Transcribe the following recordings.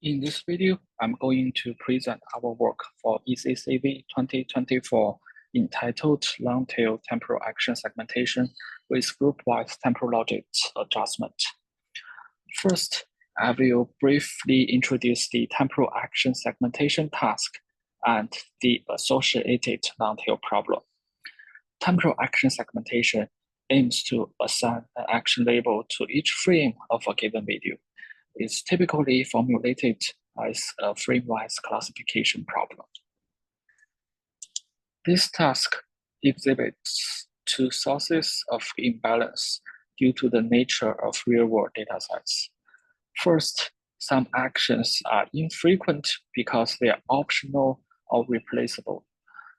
In this video, I'm going to present our work for eccv24 entitled Long-Tail Temporal Action Segmentation with Group-Wise Temporal Logic Adjustment. First, I will briefly introduce the temporal action segmentation task and the associated long-tail problem. Temporal action segmentation aims to assign an action label to each frame of a given video. Is typically formulated as a frame-wise classification problem. This task exhibits two sources of imbalance due to the nature of real-world datasets. First, some actions are infrequent because they are optional or replaceable.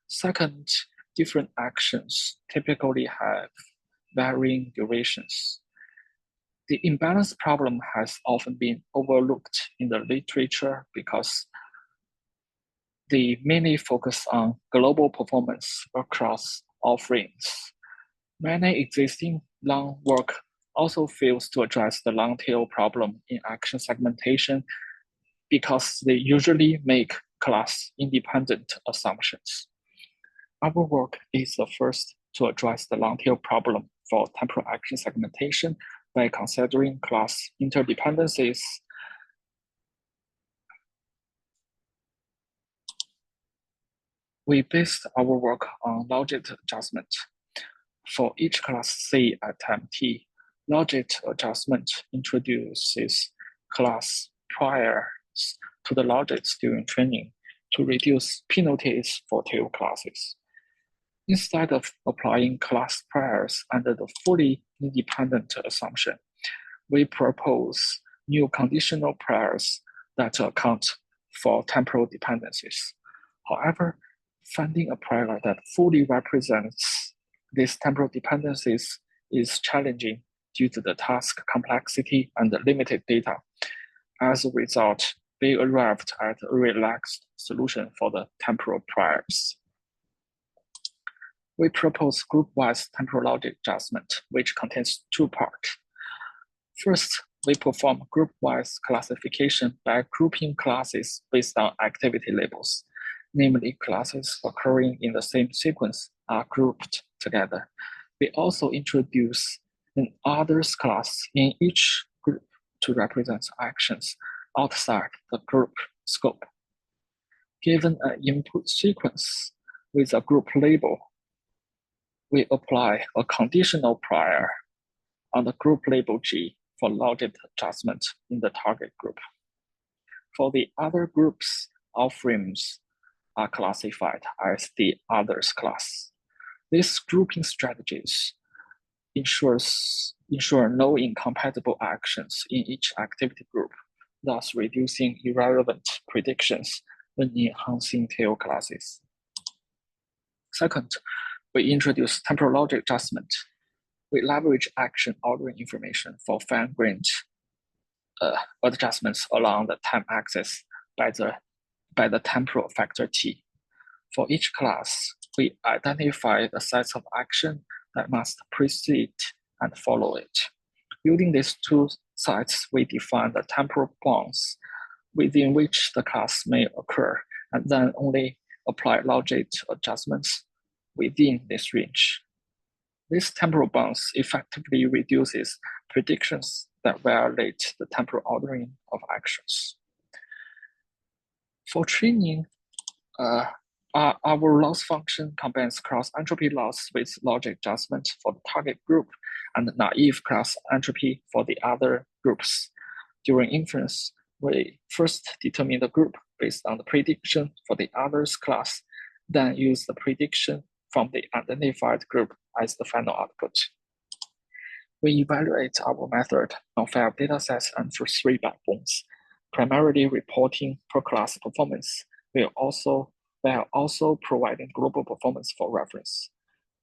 Second, different actions typically have varying durations. The imbalance problem has often been overlooked in the literature because they mainly focus on global performance across all frames. Many existing long work also fails to address the long tail problem in action segmentation because they usually make class-independent assumptions. Our work is the first to address the long tail problem for temporal action segmentation by considering class interdependencies. We based our work on logic adjustment. For each class C at time t, logic adjustment introduces class priors to the logics during training to reduce penalties for tail classes. Instead of applying class priors under the fully independent assumption, we propose new conditional priors that account for temporal dependencies. However, finding a prior that fully represents these temporal dependencies is challenging due to the task complexity and the limited data. As a result, we arrived at a relaxed solution for the temporal priors. We propose group-wise temporal logic adjustment, which contains two parts. First, we perform group-wise classification by grouping classes based on activity labels. Namely, classes occurring in the same sequence are grouped together. We also introduce an others class in each group to represent actions outside the group scope. Given an input sequence with a group label, we apply a conditional prior on the group label G for logic adjustment in the target group. For the other groups, all frames are classified as the others class. These grouping strategies ensure no incompatible actions in each activity group, thus reducing irrelevant predictions when enhancing tail classes. Second, we introduce temporal logic adjustment. We leverage action ordering information for fine-grained adjustments along the time axis by the temporal factor t. For each class, we identify the sets of action that must precede and follow it. Using these two sets, we define the temporal bounds within which the class may occur, and then only apply logic adjustments within this range. This temporal bounds effectively reduces predictions that violate the temporal ordering of actions. For training, our loss function combines cross entropy loss with logic adjustment for the target group and naive cross entropy for the other groups. During inference, we first determine the group based on the prediction for the others class, then use the prediction from the identified group as the final output. We evaluate our method on 5 datasets and for 3 backbones, primarily reporting per class performance, while also providing global performance for reference.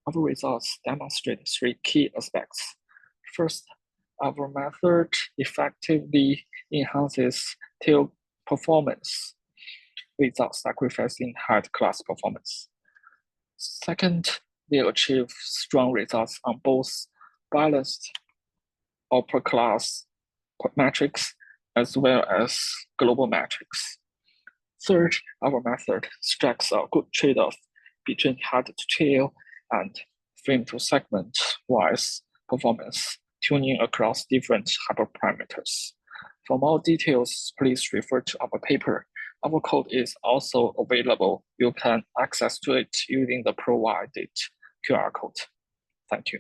Our results demonstrate 3 key aspects. First, our method effectively enhances tail performance without sacrificing head class performance. Second, we achieve strong results on both balanced or per class metrics as well as global metrics. Third, our method strikes a good trade-off between head-to-tail and frame-to-segment wise performance tuning across different hyperparameters. For more details, please refer to our paper. Our code is also available. You can access to it using the provided QR code. Thank you.